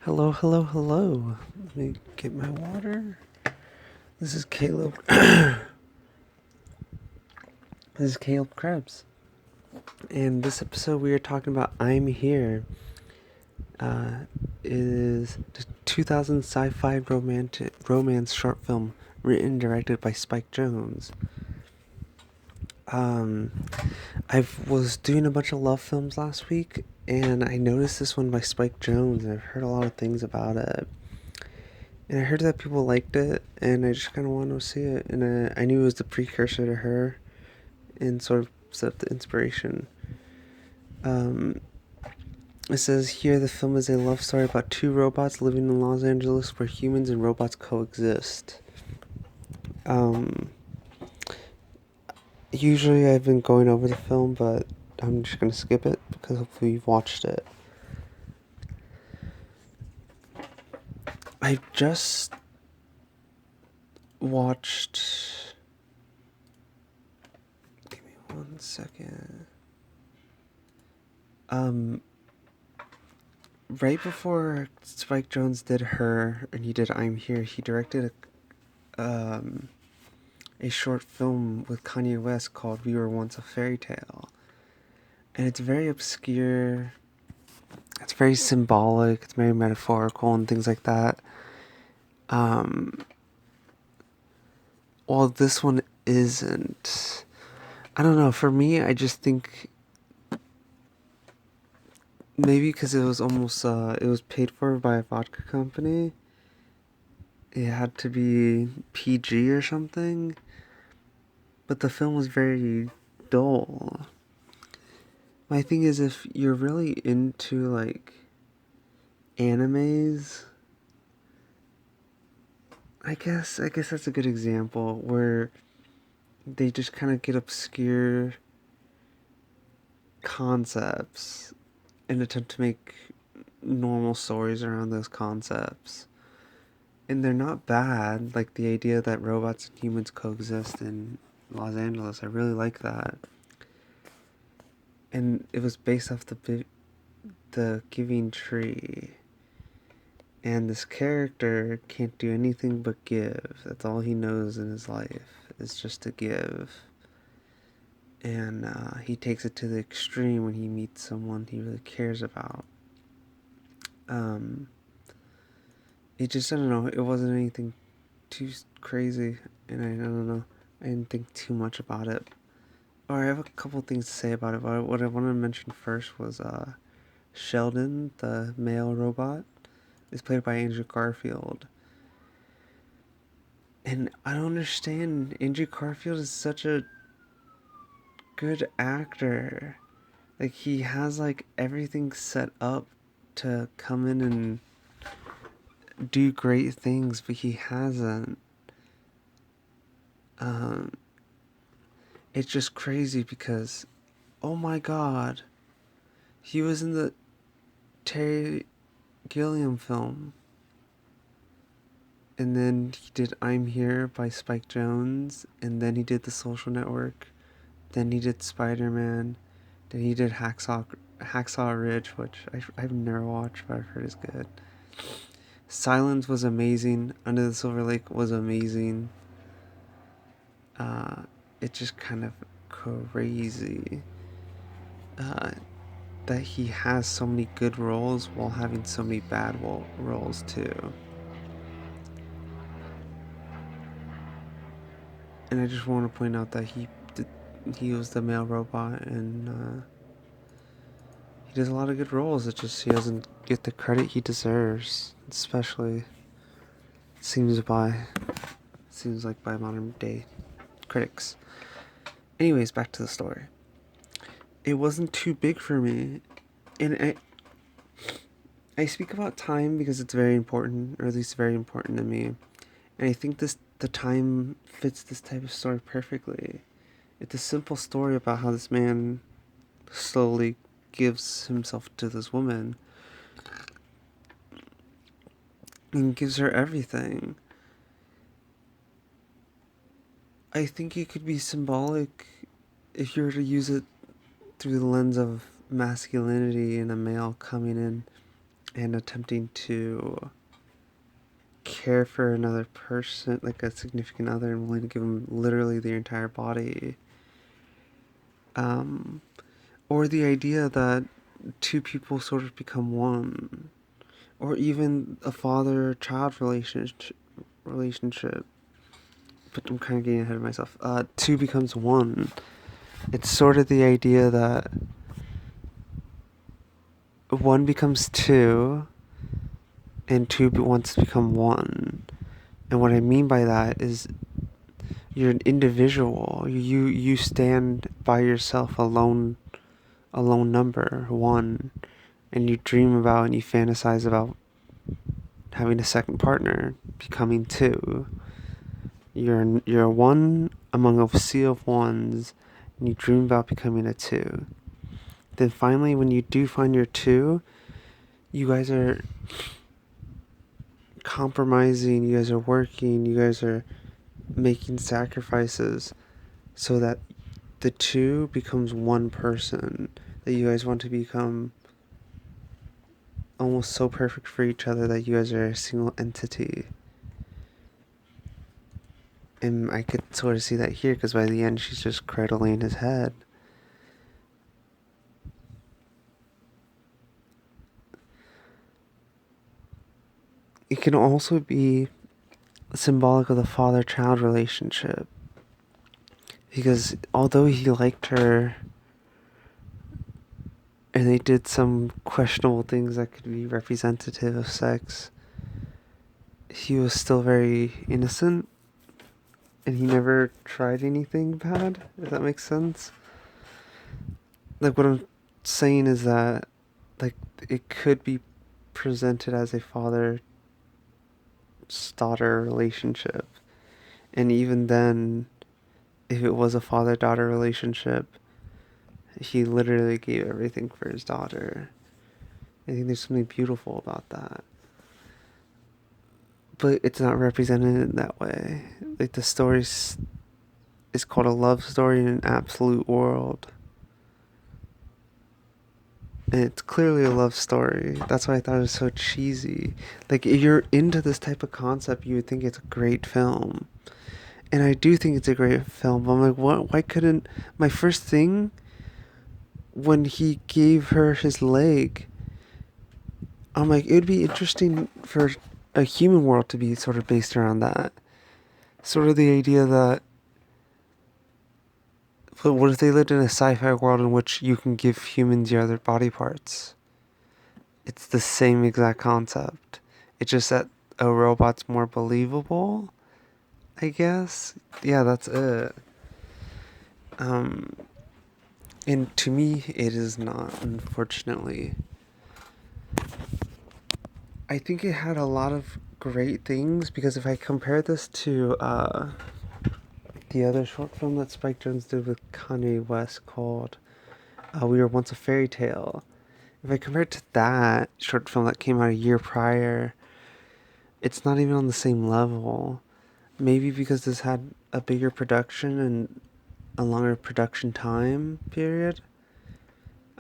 Hello, hello, hello. Let me get my water. This is Caleb. This is Caleb Krebs. And this episode we are talking about I'm Here. It is the 2000 sci-fi romance short film written and directed by Spike Jonze. Um, I was doing a bunch of love films last week, and I noticed this one by Spike Jonze, and I've heard a lot of things about it. And I heard that people liked it, and I just kind of wanted to see it. And I knew it was the precursor to Her, and sort of set up the inspiration. Um, it says here the film is a love story about two robots living in Los Angeles where humans and robots coexist. Usually I've been going over the film, but I'm just gonna skip it because hopefully you've watched it. I just watched. Give me 1 second. Right before Spike Jonze did Her and he did I'm Here, he directed a short film with Kanye West called We Were Once a Fairy Tale. And it's very obscure, it's very symbolic, it's very metaphorical and things like that. While this one isn't. I don't know, for me, I just think maybe because it was almost, it was paid for by a vodka company. It had to be PG or something. But the film was very dull. My thing is, if you're really into, like, animes, I guess that's a good example where they just kind of get obscure concepts and attempt to make normal stories around those concepts. And they're not bad, like the idea that robots and humans coexist in Los Angeles. I really like that. And it was based off the Giving Tree. And this character can't do anything but give. That's all he knows in his life, is just to give. And he takes it to the extreme when he meets someone he really cares about. It just, I don't know, it wasn't anything too crazy. And I don't know, I didn't think too much about it. Or I have a couple things to say about it, but what I wanted to mention first was Sheldon, the male robot, is played by Andrew Garfield. And I don't understand. Andrew Garfield is such a good actor. Like, he has, like, everything set up to come in and do great things, but he hasn't. Um, it's just crazy because, oh my god, he was in the Terry Gilliam film. And then he did I'm Here by Spike Jonze. And then he did The Social Network. Then he did Spider-Man. Then he did Hacksaw Ridge, which I've never watched, but I've heard is good. Silence was amazing. Under the Silver Lake was amazing. It's just kind of crazy that he has so many good roles while having so many bad roles too. And I just want to point out that he was the male robot, and he does a lot of good roles. It's just he doesn't get the credit he deserves, especially seems like by modern day critics. Anyways, back to the story. It wasn't too big for me, and I speak about time because it's very important, or at least very important to me. And I think the time fits this type of story perfectly. It's a simple story about how this man slowly gives himself to this woman and gives her everything. I think it could be symbolic if you were to use it through the lens of masculinity and a male coming in and attempting to care for another person, like a significant other, and willing to give them literally their entire body. Um, or the idea that two people sort of become one, or even a father-child relationship. But I'm kind of getting ahead of myself. Two becomes one. It's sort of the idea that one becomes two, and two wants to become one. And what I mean by that is you're an individual. You stand by yourself alone, a lone number, one, and you dream about and you fantasize about having a second partner, becoming two. You're one among a sea of ones, and you dream about becoming a two. Then finally, when you do find your two, you guys are compromising, you guys are working, you guys are making sacrifices so that the two becomes one person, that you guys want to become almost so perfect for each other that you guys are a single entity. And I could sort of see that here, because by the end she's just cradling his head. It can also be symbolic of the father-child relationship, because although he liked her and they did some questionable things that could be representative of sex, he was still very innocent, and he never tried anything bad, if that makes sense. Like, what I'm saying is that, like, it could be presented as a father-daughter relationship. And even then, if it was a father-daughter relationship, he literally gave everything for his daughter. I think there's something beautiful about that. But it's not represented in that way. Like, the story is called a love story in an absolute world. And it's clearly a love story. That's why I thought it was so cheesy. Like, if you're into this type of concept, you would think it's a great film. And I do think it's a great film. But I'm like, what? Why couldn't... My first thing, when he gave her his leg, I'm like, it would be interesting for a human world to be sort of based around that. Sort of the idea that... But what if they lived in a sci-fi world in which you can give humans your other body parts? It's the same exact concept. It's just that a robot's more believable, I guess. Yeah, that's it. And to me, it is not, unfortunately. I think it had a lot of great things, because if I compare this to the other short film that Spike Jonze did with Kanye West called We Were Once a Fairy Tale, if I compare it to that short film that came out a year prior, it's not even on the same level. Maybe because this had a bigger production and a longer production time period,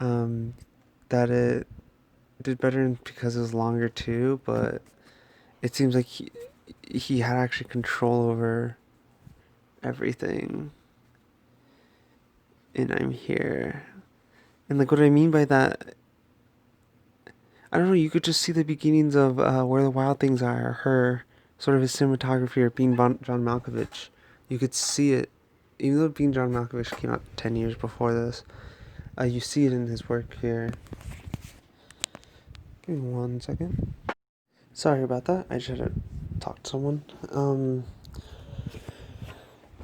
that it did better because it was longer too, but it seems like he had actually control over everything. And I'm here. And like, what I mean by that, I don't know, you could just see the beginnings of Where the Wild Things Are, her sort of his cinematography, or being John Malkovich. You could see it, even though being John Malkovich came out 10 years before this. You see it in his work here. Give me 1 second. Sorry about that. I just had to talk to someone.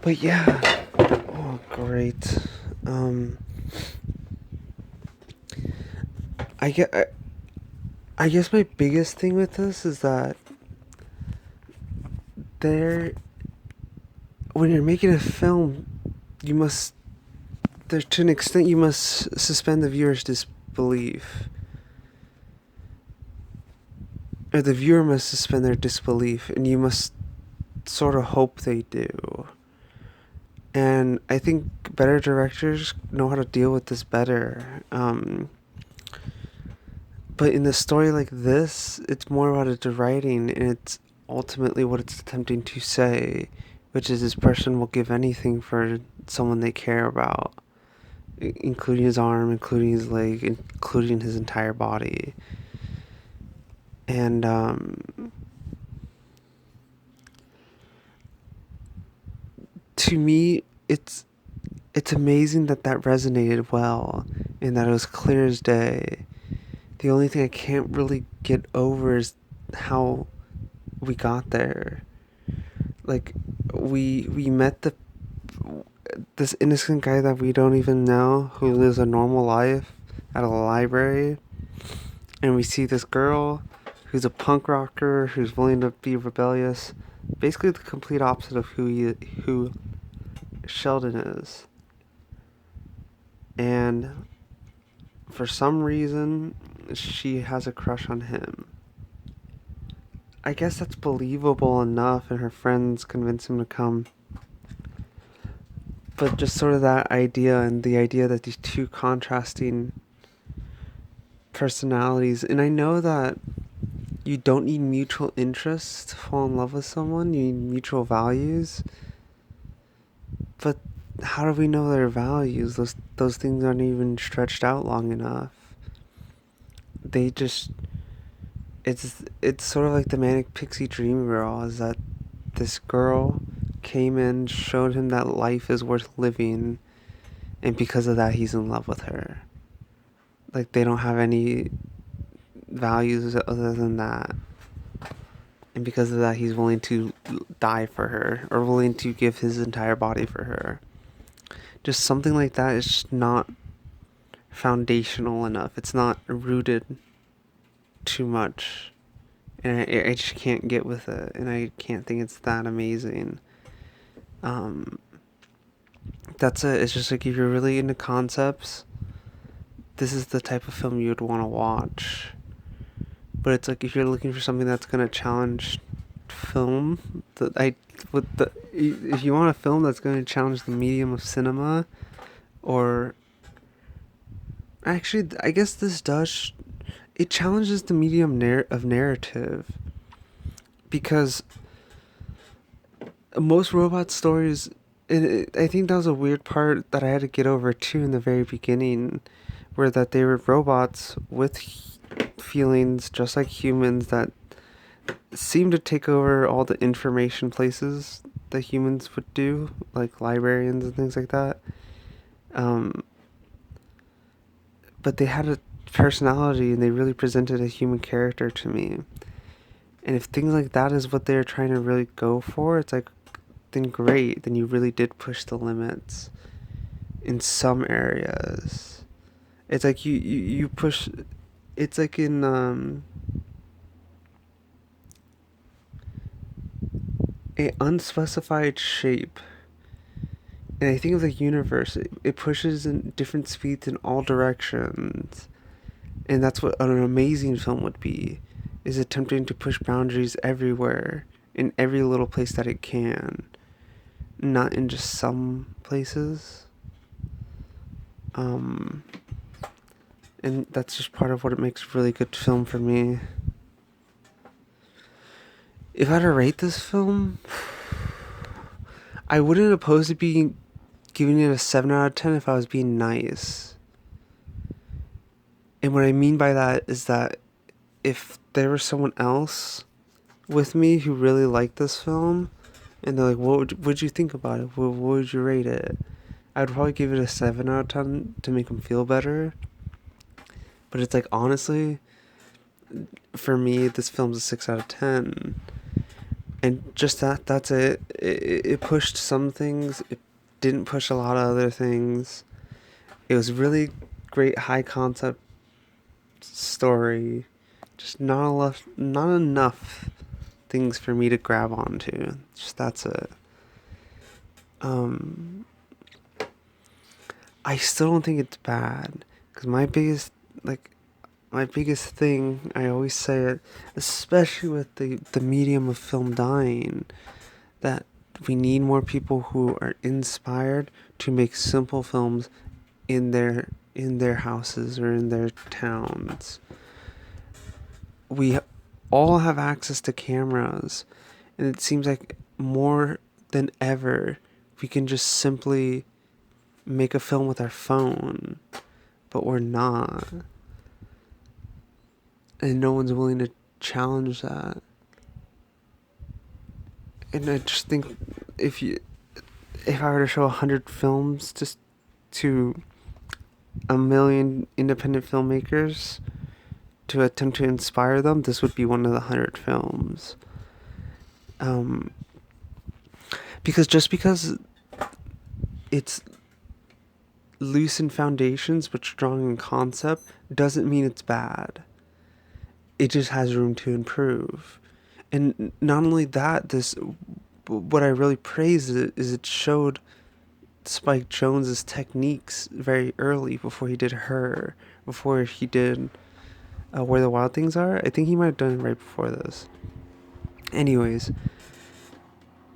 But yeah. Oh, great. I get. I guess my biggest thing with this is that there, when you're making a film, you must, there, to an extent, you must suspend the viewer's disbelief. Or the viewer must suspend their disbelief, and you must sort of hope they do. And I think better directors know how to deal with this better. But in a story like this, it's more about its writing, and it's ultimately what it's attempting to say, which is this person will give anything for someone they care about, including his arm, including his leg, including his entire body. And to me, it's amazing that that resonated well, and that it was clear as day. The only thing I can't really get over is how we got there. Like, we met this innocent guy that we don't even know, who lives a normal life at a library, and we see this girl who's a punk rocker who's willing to be rebellious, basically the complete opposite of who Sheldon is. And for some reason, she has a crush on him. I guess that's believable enough, and her friends convince him to come. But just sort of that idea, and the idea that these two contrasting personalities, and I know that you don't need mutual interests to fall in love with someone, you need mutual values. But how do we know their values? Those things aren't even stretched out long enough. They just it's sort of like the manic pixie dream girl, is that this girl came in, showed him that life is worth living, and because of that he's in love with her. Like, they don't have any values other than that. And because of that he's willing to die for her, or willing to give his entire body for her. Just something like that is just not foundational enough. It's not rooted too much. And I just can't get with it. And I can't think it's that amazing. That's it. It's just like, if you're really into concepts, this is the type of film you would want to watch. But it's like, if you're looking for something that's going to challenge film, if you want a film that's going to challenge the medium of cinema, or actually, I guess this does, it challenges the medium of narrative, because most robot stories, I think that was a weird part that I had to get over too in the very beginning, where that they were robots with feelings just like humans that seem to take over all the information places that humans would do, like librarians and things like that. But they had a personality, and they really presented a human character to me. And if things like that is what they're trying to really go for, it's like, then great. Then you really did push the limits in some areas. It's like you push. It's like in a unspecified shape. And I think of the universe, it pushes in different speeds in all directions. And that's what an amazing film would be, is attempting to push boundaries everywhere, in every little place that it can, not in just some places. And that's just part of what it makes really good film for me. If I had to rate this film, I wouldn't oppose it being giving it a 7 out of 10 if I was being nice. And what I mean by that is that if there was someone else with me who really liked this film, and they're like, what would you think about it? What would you rate it? I would probably give it a 7 out of 10 to make them feel better. But it's like, honestly, for me, this film's a 6 out of 10. And just that's it. It pushed some things. It didn't push a lot of other things. It was really great high concept story. Just not enough things for me to grab onto. Just that's it. I still don't think it's bad, because my biggest thing, I always say it, especially with the medium of film dying, that we need more people who are inspired to make simple films in their houses or in their towns. we all have access to cameras, and it seems like more than ever we can just simply make a film with our phone, but we're not, and no one's willing to challenge that. And I just think if you if I were to show 100 films just to a million independent filmmakers to attempt to inspire them, this would be one of the 100 films. Um, because it's loose in foundations but strong in concept doesn't mean it's bad. It just has room to improve. And not only that, this what I really praise is it showed Spike Jonze's techniques very early before he did Her, before he did Where the Wild Things Are. I think he might have done it right before this. Anyways,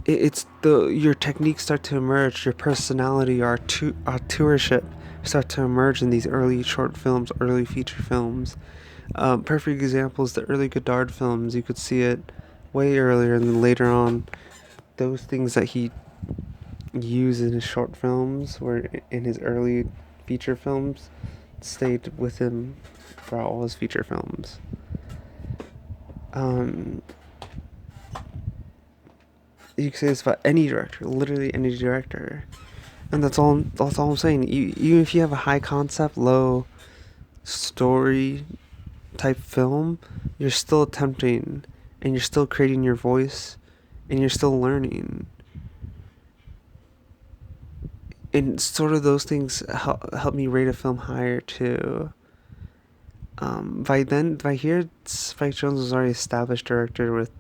it's your techniques start to emerge, your personality, your authorship start to emerge in these early short films, early feature films. Perfect examples, the early Godard films. You could see it way earlier, and then later on, those things that he used in his short films were in his early feature films stayed with him throughout all his feature films. You can say this about any director, literally any director, and that's all. That's all I'm saying. Even if you have a high concept, low story type film, you're still attempting, and you're still creating your voice, and you're still learning. And sort of those things help me rate a film higher too. By here, Spike Jonze was already established director with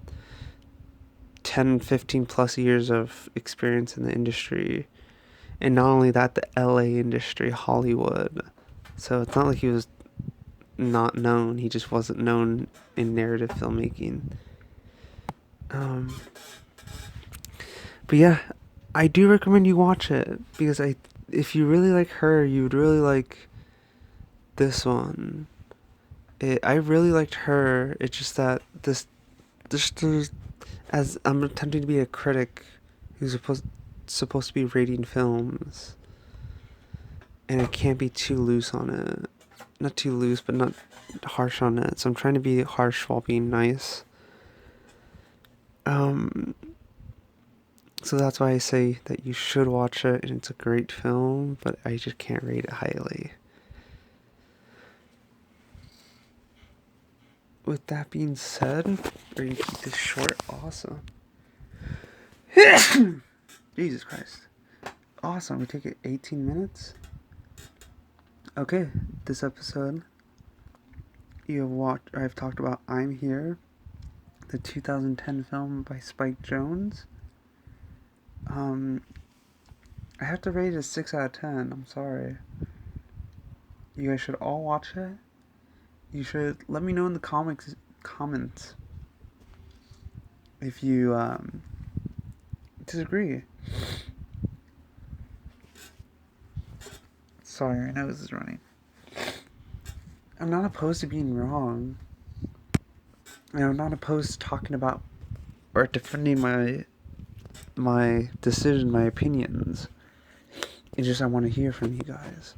10, 15 plus years of experience in the industry. And not only that, the LA industry, Hollywood. So it's not like he was not known, he just wasn't known in narrative filmmaking. But yeah, I do recommend you watch it because if you really like Her, you would really like this one. I really liked Her. It's just that this as I'm attempting to be a critic who's supposed to be rating films, and I can't be too loose on it. Not too loose, but not harsh on it. So I'm trying to be harsh while being nice. So that's why I say that you should watch it, and it's a great film, but I just can't rate it highly. With that being said, we're gonna keep this short. Awesome. Jesus Christ. Awesome. We take it 18 minutes. Okay, this episode I've talked about I'm Here, the 2010 film by Spike Jonze. I have to rate it a 6 out of 10. I'm sorry. You guys should all watch it. You should let me know in the comments if you disagree. Sorry, my nose is running. I'm not opposed to being wrong. And I'm not opposed to talking about or defending my decision, my opinions. It's just I want to hear from you guys.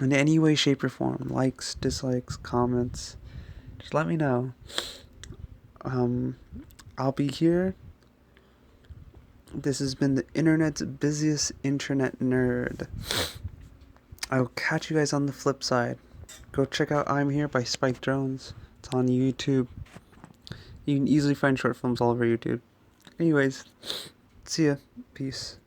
In any way, shape, or form. Likes, dislikes, comments. Just let me know. I'll be here. This has been the internet's busiest internet nerd. I will catch you guys on the flip side. Go check out I'm Here by Spike Jonze. It's on YouTube. You can easily find short films all over YouTube. Anyways, see ya. Peace.